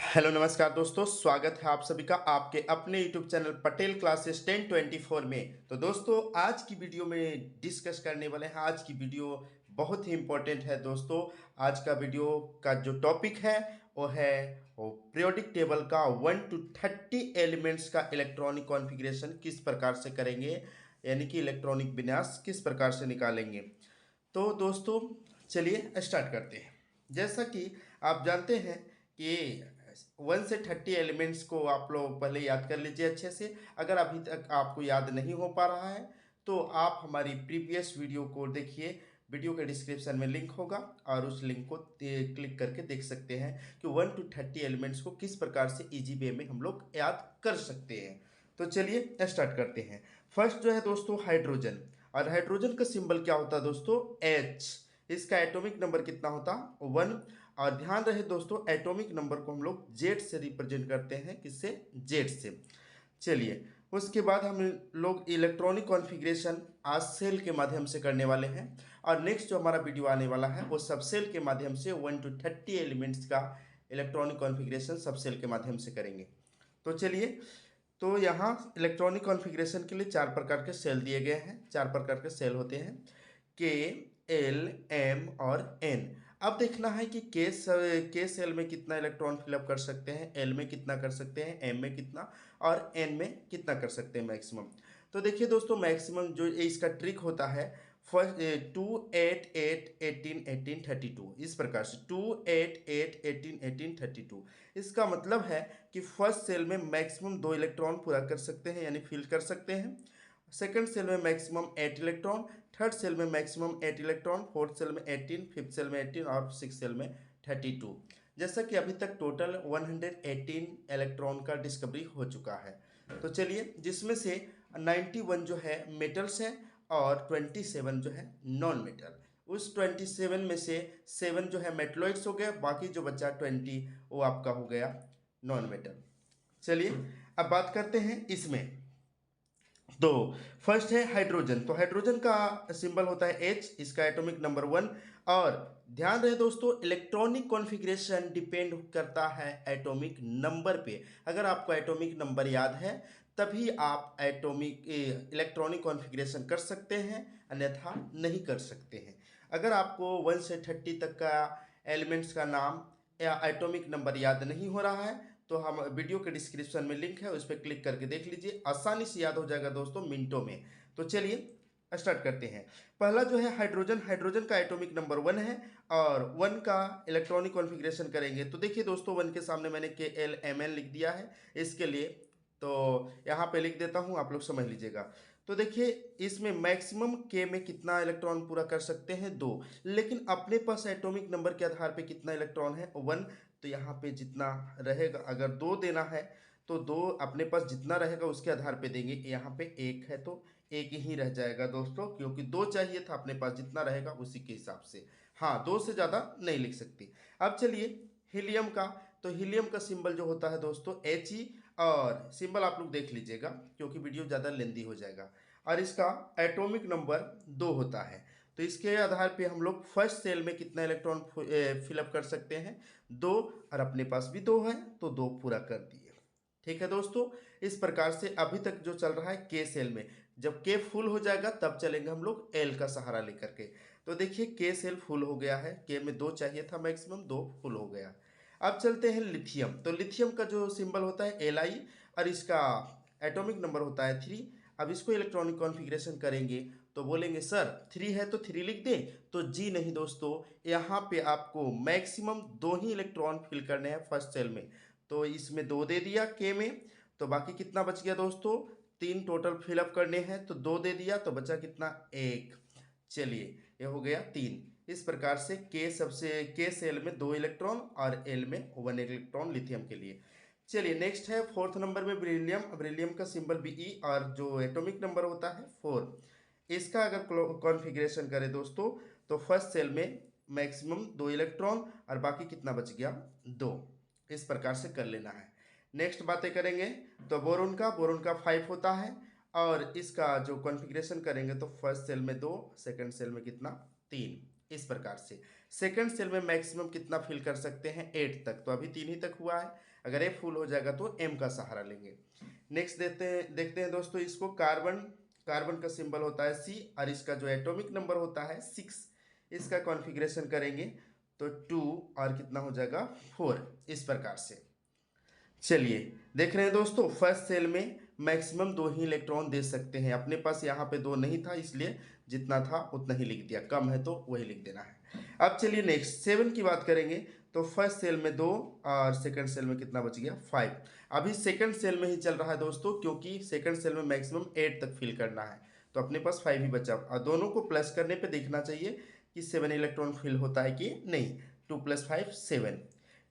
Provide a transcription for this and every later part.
Hello नमस्कार दोस्तों, स्वागत है आप सभी का आपके अपने यूट्यूब चैनल पटेल क्लासेस 1024 में। तो दोस्तों आज की वीडियो में डिस्कस करने वाले हैं। आज की वीडियो बहुत ही इम्पोर्टेंट है दोस्तों। आज का वीडियो का जो टॉपिक है वो है पीरियोडिक टेबल का 1 to 30 एलिमेंट्स का इलेक्ट्रॉनिक कॉन्फ़िगरेशन किस प्रकार से करेंगे, यानी कि इलेक्ट्रॉनिक विन्यास किस प्रकार से निकालेंगे। तो दोस्तों चलिए स्टार्ट करते हैं। जैसा कि आप जानते हैं कि 1 से 30 एलिमेंट्स को आप लोग पहले याद कर लीजिए अच्छे से। अगर अभी तक आपको याद नहीं हो पा रहा है तो आप हमारी प्रीवियस वीडियो को देखिए। वीडियो के डिस्क्रिप्शन में लिंक होगा और उस लिंक को क्लिक करके देख सकते हैं कि 1 to 30 एलिमेंट्स को किस प्रकार से इजी वे में हम लोग याद कर सकते हैं। तो चलिए स्टार्ट करते हैं। फर्स्ट जो है दोस्तों हाइड्रोजन, और हाइड्रोजन का सिंबल क्या होता है दोस्तों? H। इसका एटॉमिक नंबर कितना होता? 1। और ध्यान रहे दोस्तों, एटॉमिक नंबर को हम लोग जेड से रिप्रेजेंट करते हैं। किससे? जेड से। चलिए उसके बाद हम लोग इलेक्ट्रॉनिक कॉन्फ़िगरेशन आज सेल के माध्यम से करने वाले हैं, और नेक्स्ट जो हमारा वीडियो आने वाला है वो सब सेल के माध्यम से 1 to 30 एलिमेंट्स का इलेक्ट्रॉनिक कॉन्फ़िगरेशन सब सेल के माध्यम से करेंगे। तो चलिए, तो यहाँ इलेक्ट्रॉनिक कॉन्फ़िगरेशन के लिए 4 प्रकार के सेल दिए गए हैं। 4 प्रकार के सेल होते हैं, के, एल, एम और एन। अब देखना है कि के सेल में कितना इलेक्ट्रॉन फिलअप कर सकते हैं, एल में कितना कर सकते हैं, एम में कितना और एन में कितना कर सकते हैं मैक्सिमम। तो देखिए दोस्तों, मैक्सिमम जो इसका ट्रिक होता है, फर्स्ट 2 8 8 18 18 32, इस प्रकार से 2 8 8 18 18 32। इसका मतलब है कि फर्स्ट सेल में मैक्सिमम 2 इलेक्ट्रॉन पूरा कर सकते हैं, यानी फिल कर सकते हैं। सेकंड सेल में मैक्सिमम 8 इलेक्ट्रॉन, थर्ड सेल में मैक्सिमम 8 इलेक्ट्रॉन, फोर्थ सेल में 18, फिफ्थ सेल में 18 और सिक्स सेल में 32। जैसा कि अभी तक टोटल 118 इलेक्ट्रॉन का डिस्कवरी हो चुका है। तो चलिए, जिसमें से 91 जो है मेटल्स है और 27 जो है नॉन मेटल। उस 27 में से 7 जो है मेटलॉइड्स हो गया, बाकी जो बचा 20 वो आपका हो गया नॉन मेटल। चलिए अब बात करते हैं इसमें। तो फर्स्ट है हाइड्रोजन। तो हाइड्रोजन का सिंबल होता है H, इसका एटॉमिक नंबर 1। और ध्यान रहे दोस्तों, इलेक्ट्रॉनिक कॉन्फ़िगरेशन डिपेंड करता है एटॉमिक नंबर पे। अगर आपको एटॉमिक नंबर याद है तभी आप एटॉमिक इलेक्ट्रॉनिक कॉन्फ़िगरेशन कर सकते हैं, अन्यथा नहीं कर सकते हैं। अगर आपको 1 से 30 तक का एलिमेंट्स का नाम या एटॉमिक नंबर याद नहीं हो रहा है तो हम वीडियो के डिस्क्रिप्शन में लिंक है, उस पर क्लिक करके देख लीजिए, आसानी से याद हो जाएगा दोस्तों, मिनटों में। तो चलिए स्टार्ट करते हैं। पहला जो है हाइड्रोजन, हाइड्रोजन का एटॉमिक नंबर 1 है और 1 का इलेक्ट्रॉनिक कॉन्फ़िगरेशन करेंगे। तो देखिए दोस्तों, 1 के सामने मैंने के एल एम एन लिख दिया है इसके लिए, तो यहाँ पे लिख देता हूँ, आप लोग समझ लीजिएगा। तो देखिए इसमें मैक्सिमम के में कितना इलेक्ट्रॉन पूरा कर सकते हैं? 2। लेकिन अपने पास एटॉमिक नंबर के आधार पे कितना इलेक्ट्रॉन है? 1। तो यहाँ पे जितना रहेगा, अगर 2 देना है तो 2 अपने पास जितना रहेगा उसके आधार पे देंगे। यहाँ पे 1 है तो 1 ही रह जाएगा दोस्तों, क्योंकि 2 चाहिए था, अपने पास जितना रहेगा उसी के हिसाब से। हाँ, 2 से ज़्यादा नहीं लिख सकती। अब चलिए हीलियम का। तो हीलियम का सिंबल जो होता है दोस्तों He, और सिंबल आप लोग देख लीजिएगा क्योंकि वीडियो ज़्यादा लेंदी हो जाएगा। और इसका एटॉमिक नंबर 2 होता है। तो इसके आधार पे हम लोग फर्स्ट सेल में कितना इलेक्ट्रॉन फिलअप कर सकते हैं? 2। और अपने पास भी 2 है तो 2 पूरा कर दिए। ठीक है दोस्तों, इस प्रकार से अभी तक जो चल रहा है के सेल में। जब के फुल हो जाएगा तब चलेंगे हम लोग एल का सहारा लेकर के। तो देखिए के सेल फुल हो गया है, के में 2 चाहिए था मैक्सिमम, 2 फुल हो गया। अब चलते हैं लिथियम। तो लिथियम का जो सिंबल होता है एल आई, और इसका एटॉमिक नंबर होता है 3। अब इसको इलेक्ट्रॉनिक कॉन्फ़िगरेशन करेंगे तो बोलेंगे सर 3 है तो 3 लिख दें, तो जी नहीं दोस्तों, यहाँ पे आपको मैक्सिमम 2 ही इलेक्ट्रॉन फिल करने हैं फर्स्ट सेल में। तो इसमें 2 दे दिया के में, तो बाकी कितना बच गया दोस्तों? 3 टोटल फिलअप करने हैं तो 2 दे दिया, तो बचा कितना? 1। चलिए ये हो गया 3। इस प्रकार से के सेल में 2 इलेक्ट्रॉन और एल में 1 इलेक्ट्रॉन लिथियम के लिए। चलिए नेक्स्ट है फोर्थ नंबर में बेरिलियम। बेरिलियम का सिंबल Be और जो एटॉमिक नंबर होता है 4। इसका अगर कॉन्फ़िगरेशन करें दोस्तों तो फर्स्ट सेल में मैक्सिमम 2 इलेक्ट्रॉन और बाकी कितना बच गया? 2। इस प्रकार से कर लेना है। नेक्स्ट बातें करेंगे तो बोरोन का 5 होता है, और इसका जो कॉन्फ़िगरेशन करेंगे तो फर्स्ट सेल में 2, सेकंड सेल में कितना? 3। इस प्रकार से सेकंड सेल में मैक्सिमम कितना फिल कर सकते हैं 8 तक, तो अभी 3 ही तक हुआ है। अगर ए फुल हो जाएगा तो एम का सहारा लेंगे। नेक्स्ट देखते हैं दोस्तों इसको। कार्बन कार्बन का सिंबल होता है सी और इसका जो एटॉमिक नंबर होता है 6। इसका कॉन्फ़िगरेशन करेंगे तो 2 और कितना हो जाएगा 4, इस प्रकार से। चलिए देख रहे हैं दोस्तों, फर्स्ट सेल में मैक्सिमम 2 ही इलेक्ट्रॉन दे सकते हैं। अपने पास यहाँ पे 2 नहीं था, इसलिए जितना था उतना ही लिख दिया, कम है तो वही लिख देना है। अब चलिए नेक्स्ट 7 की बात करेंगे। तो फर्स्ट सेल में 2 और सेकंड सेल में कितना बच गया 5। अभी सेकंड सेल में ही चल रहा है दोस्तों, क्योंकि सेकंड सेल में मैक्सिमम 8 तक फिल करना है, तो अपने पास 5 ही बचा। और दोनों को प्लस करने पर देखना चाहिए कि 7 इलेक्ट्रॉन फिल होता है कि नहीं। 2 + 5 7।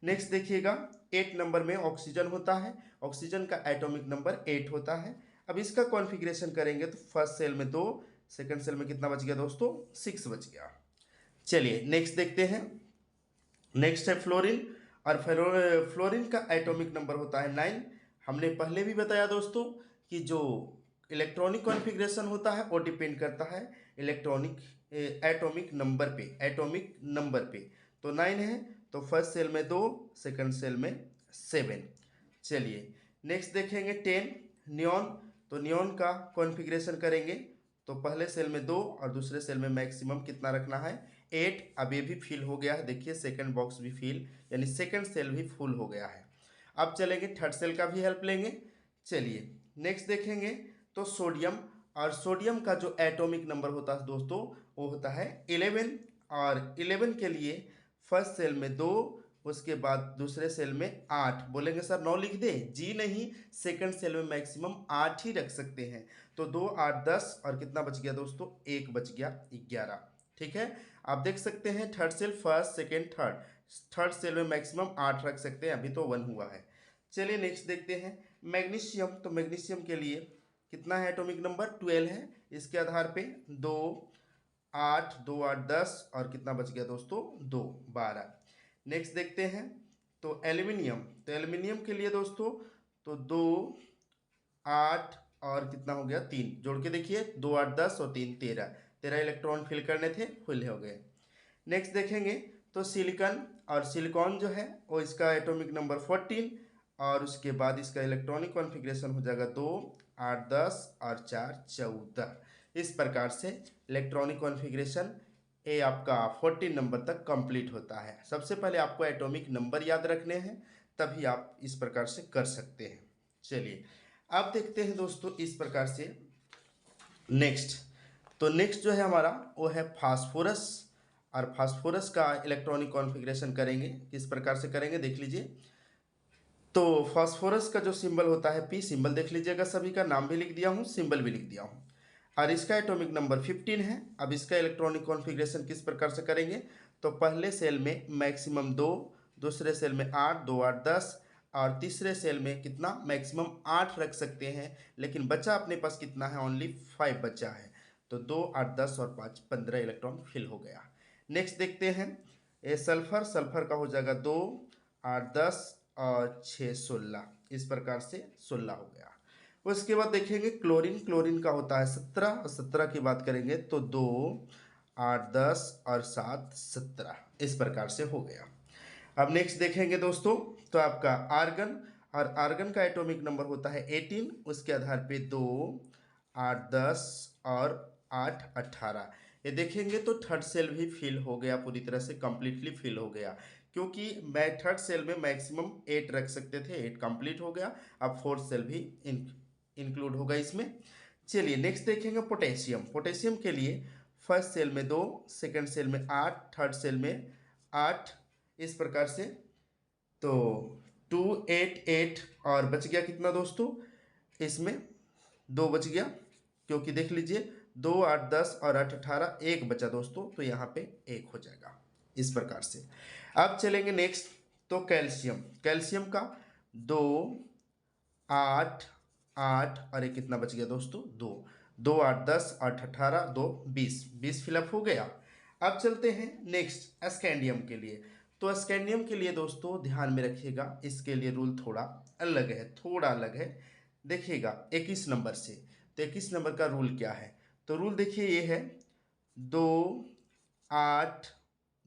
नेक्स्ट देखिएगा 8 नंबर में ऑक्सीजन होता है। ऑक्सीजन का एटॉमिक नंबर 8 होता है। अब इसका कॉन्फ़िगरेशन करेंगे तो फर्स्ट सेल में 2, सेकंड सेल में कितना बच गया दोस्तों 6 बच गया। चलिए नेक्स्ट देखते हैं। नेक्स्ट है फ्लोरीन, और फ्लोरीन का एटॉमिक नंबर होता है 9। हमने पहले भी बताया दोस्तों कि जो इलेक्ट्रॉनिक कॉन्फ़िगरेशन होता है वो डिपेंड करता है एटॉमिक नंबर पे। तो 9 है, तो फर्स्ट सेल में 2, सेकंड सेल में 7। चलिए नेक्स्ट देखेंगे 10 नियॉन। तो नियॉन का कॉन्फ़िगरेशन करेंगे तो पहले सेल में 2 और दूसरे सेल में मैक्सिमम कितना रखना है 8। अब ये भी फिल हो गया है, देखिए सेकंड बॉक्स भी फिल, यानी सेकंड सेल भी फुल हो गया है। अब चलेंगे थर्ड सेल का भी हेल्प लेंगे। चलिए नेक्स्ट देखेंगे तो सोडियम, और सोडियम का जो एटॉमिक नंबर होता है दोस्तों वो होता है 11। और 11 के लिए फर्स्ट सेल में 2, उसके बाद दूसरे सेल में 8। बोलेंगे सर 9 लिख दे, जी नहीं, सेकंड सेल में मैक्सिमम 8 ही रख सकते हैं। तो 2 8 10 और कितना बच गया दोस्तों 1 बच गया 11। ठीक है, आप देख सकते हैं third cell first second third cell में मैक्सिमम 8 रख सकते हैं, अभी तो 1 हुआ है। चलिए नेक्स्ट देखते हैं मैग्नीशियम। तो मैग्नीशियम के लिए कितना है एटॉमिक नंबर 12 है। इसके आधार पे 2 8 2 8 10 और कितना बच गया दोस्तों 2 12। नेक्स्ट देखते हैं तो एल्यूमिनियम। तो एल्यूमिनियम के लिए दोस्तों तो 2 8 और कितना हो गया 3, जोड़ के देखिए 2 8 10 और 3 13 इलेक्ट्रॉन फिल करने थे, फिल हो गए। नेक्स्ट देखेंगे तो सिलिकॉन, और सिलिकॉन जो है वो इसका एटॉमिक नंबर 14, और उसके बाद इसका इलेक्ट्रॉनिक कॉन्फ़िगरेशन हो जाएगा 2 8 10 और 4 14। इस प्रकार से इलेक्ट्रॉनिक कॉन्फ़िगरेशन ये आपका 14 नंबर तक कंप्लीट होता है। सबसे पहले आपको एटॉमिक नंबर याद रखने हैं, तभी आप इस प्रकार से कर सकते हैं। चलिए अब देखते हैं दोस्तों इस प्रकार से नेक्स्ट। तो नेक्स्ट जो है हमारा वो है फास्फोरस, और फास्फोरस का इलेक्ट्रॉनिक कॉन्फ़िगरेशन करेंगे। किस प्रकार से करेंगे देख लीजिए। तो फास्फोरस का जो सिंबल होता है पी, सिंबल देख लीजिएगा, सभी का नाम भी लिख दिया हूँ, सिंबल भी लिख दिया हूँ, और इसका एटॉमिक नंबर 15 है। अब इसका इलेक्ट्रॉनिक कॉन्फ़िगरेशन किस प्रकार से करेंगे तो पहले सेल में मैक्सिमम 2, दूसरे सेल में 8 2 8 10 और तीसरे सेल में कितना मैक्सिमम 8 रख सकते हैं, लेकिन बचा अपने पास कितना है ओनली 5 बचा है। तो 2 8 10 और 5 15 इलेक्ट्रॉन फिल हो गया। नेक्स्ट देखते हैं ये सल्फर। सल्फर का हो जाएगा 2 8 10 और 6 16, इस प्रकार से 16 हो गया। उसके बाद देखेंगे क्लोरीन। क्लोरीन का होता है 17, और 17 की बात करेंगे तो 2 8 10 और 7 17, इस प्रकार से हो गया। अब नेक्स्ट देखेंगे दोस्तों तो आपका आर्गन, और आर्गन का एटॉमिक नंबर होता है 18। उसके आधार पे 2 8 10 और 8 18। ये देखेंगे तो थर्ड सेल भी फिल हो गया, पूरी तरह से कंप्लीटली फिल हो गया, क्योंकि मैं थर्ड सेल में मैक्सिमम 8 रख सकते थे, 8 कंप्लीट हो गया। अब फोर्थ सेल भी इंक्लूड होगा इसमें। चलिए नेक्स्ट देखेंगे पोटेशियम। पोटेशियम के लिए फर्स्ट सेल में 2, सेकंड सेल में 8, थर्ड सेल में 8, इस प्रकार से। तो 2 8 8 और बच गया कितना दोस्तों, इसमें 2 बच गया, क्योंकि देख लीजिए 2 8 10 और 8 18, 1 बचा दोस्तों, तो यहाँ पे 1 हो जाएगा इस प्रकार से। अब चलेंगे नेक्स्ट तो कैल्शियम। कैल्शियम का 2 8 8 और एक कितना बच गया दोस्तों 2 2 8 10 8 18 2 20 फिलअप हो गया। अब चलते हैं नेक्स्ट स्कैंडियम के लिए। तो स्कैंडियम के लिए दोस्तों ध्यान में रखिएगा, इसके लिए रूल थोड़ा अलग है। देखिएगा 21 नंबर से, तो 21 नंबर का रूल क्या है, तो रूल देखिए ये है 2 8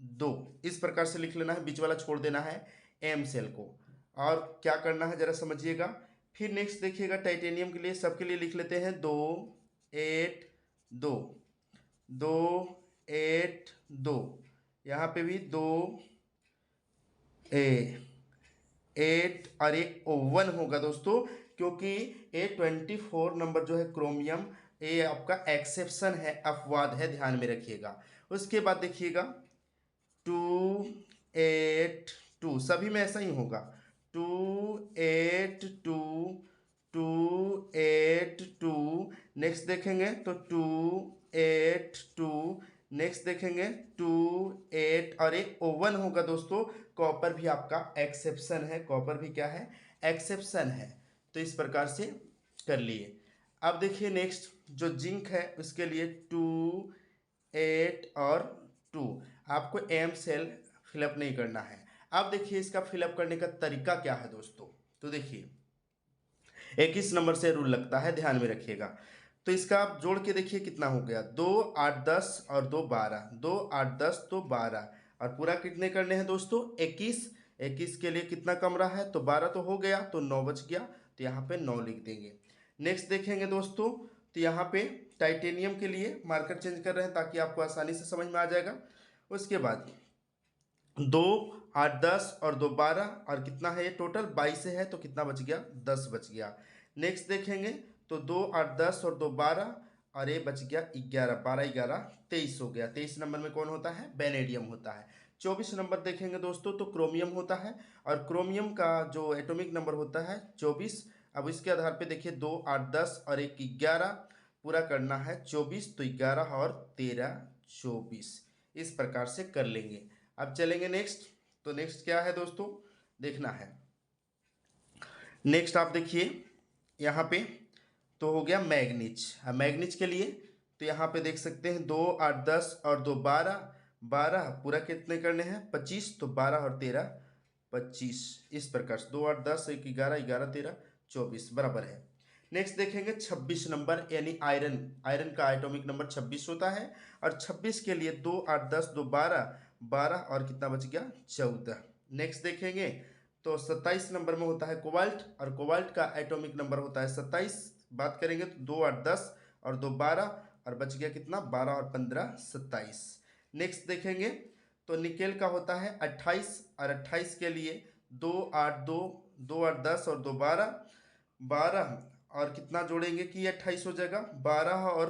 2, इस प्रकार से लिख लेना है, बीच वाला छोड़ देना है एम सेल को। और क्या करना है जरा समझिएगा। फिर नेक्स्ट देखिएगा, टाइटेनियम के लिए सबके लिए लिख लेते हैं 2 8 2 2 8 2, यहाँ पे भी 2 8 और ये ओवन होगा दोस्तों, क्योंकि A24 नंबर जो है क्रोमियम, ये आपका एक्सेप्शन है, अपवाद है, ध्यान में रखिएगा। उसके बाद देखिएगा 2 8 2, सभी में ऐसा ही होगा 2 8 2 2 8 2। नेक्स्ट देखेंगे तो 2 8 2, नेक्स्ट देखेंगे 2 8 और एक ओवन होगा दोस्तों। कॉपर भी आपका एक्सेप्शन है, कॉपर भी क्या है, एक्सेप्शन है। तो इस प्रकार से कर लिए। अब देखिए नेक्स्ट जो जिंक है उसके लिए 2 8 और 2, आपको एम सेल फिलअप नहीं करना है। अब देखिए इसका फिलअप करने का तरीका क्या है दोस्तों। तो देखिए 21 नंबर से रूल लगता है, ध्यान में रखिएगा। तो इसका आप जोड़ के देखिए कितना हो गया, 2 8 10 और 2 12, 2 8 10 तो 12, और पूरा कितने करने हैं दोस्तों 21। 21 के लिए कितना कम रहा है, तो 12 तो हो गया, तो 9 बच गया, तो यहाँ पे 9 लिख देंगे। नेक्स्ट देखेंगे दोस्तों, तो यहाँ पे टाइटेनियम के लिए मार्कर चेंज कर रहे हैं ताकि आपको आसानी से समझ में आ जाएगा। उसके बाद 2 8 10 और 2 12, और कितना है ये टोटल 22 है, तो कितना बच गया 10 बच गया। नेक्स्ट देखेंगे तो 2 8 10 और 2 12, और ये बच गया 11, 12 11 23 हो गया। 23 नंबर में कौन होता है, वेनेडियम होता है। 24 नंबर देखेंगे दोस्तों तो क्रोमियम होता है, और क्रोमियम का जो एटॉमिक नंबर होता है 24। अब इसके आधार पे देखिए 2 8 10 और 1 11, पूरा करना है 24, तो 11 और 13 24, इस प्रकार से कर लेंगे। अब चलेंगे नेक्स्ट। तो नेक्स्ट क्या है दोस्तों, देखना है। नेक्स्ट आप देखिए यहाँ पे तो हो गया मैग्नीज। अब मैग्नीज के लिए तो यहाँ पे देख सकते हैं 2 8 10 और 2 12, 12 पूरा कितने करने हैं 25, तो 12 और 13 25, इस प्रकार से 2 8 10 1 11 11 13 24 बराबर है। नेक्स्ट देखेंगे 26 नंबर, यानी आयरन। आयरन का एटॉमिक नंबर 26 होता है, और 26 के लिए 2 8 10 2 12, 12 और कितना बच गया 14। नेक्स्ट देखेंगे तो 27 नंबर में होता है कोबाल्ट, और कोबाल्ट का एटॉमिक नंबर होता है 27। बात करेंगे तो 2 8 10 और 2 12, और बच गया कितना 12 और 15 27। नेक्स्ट देखेंगे तो निकेल का होता है 28, और 28 के लिए 2 8 2 2 8 10 और 2 12, 12 और कितना जोड़ेंगे कि 28 हो जाएगा, 12 और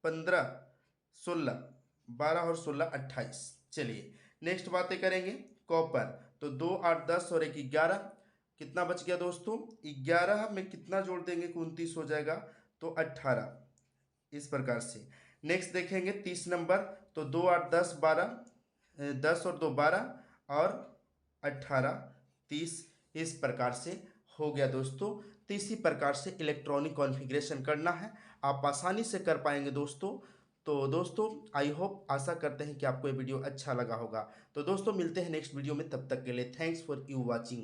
15 16, 12 और 16 28। चलिए नेक्स्ट बातें करेंगे कॉपर। तो 2 8 10 और 1 11, कितना बच गया दोस्तों 11 में कितना जोड़ देंगे कि 29 हो जाएगा, तो 18, इस प्रकार से। नेक्स्ट देखेंगे 30 नंबर, तो 2 8 10 12, 10 और 2 12 और 18 30, इस प्रकार से हो गया दोस्तों। तो इसी प्रकार से इलेक्ट्रॉनिक कॉन्फ़िगरेशन करना है, आप आसानी से कर पाएंगे दोस्तों। तो दोस्तों आई होप, आशा करते हैं कि आपको ये वीडियो अच्छा लगा होगा। तो दोस्तों मिलते हैं नेक्स्ट वीडियो में, तब तक के लिए थैंक्स फॉर यू वाचिंग।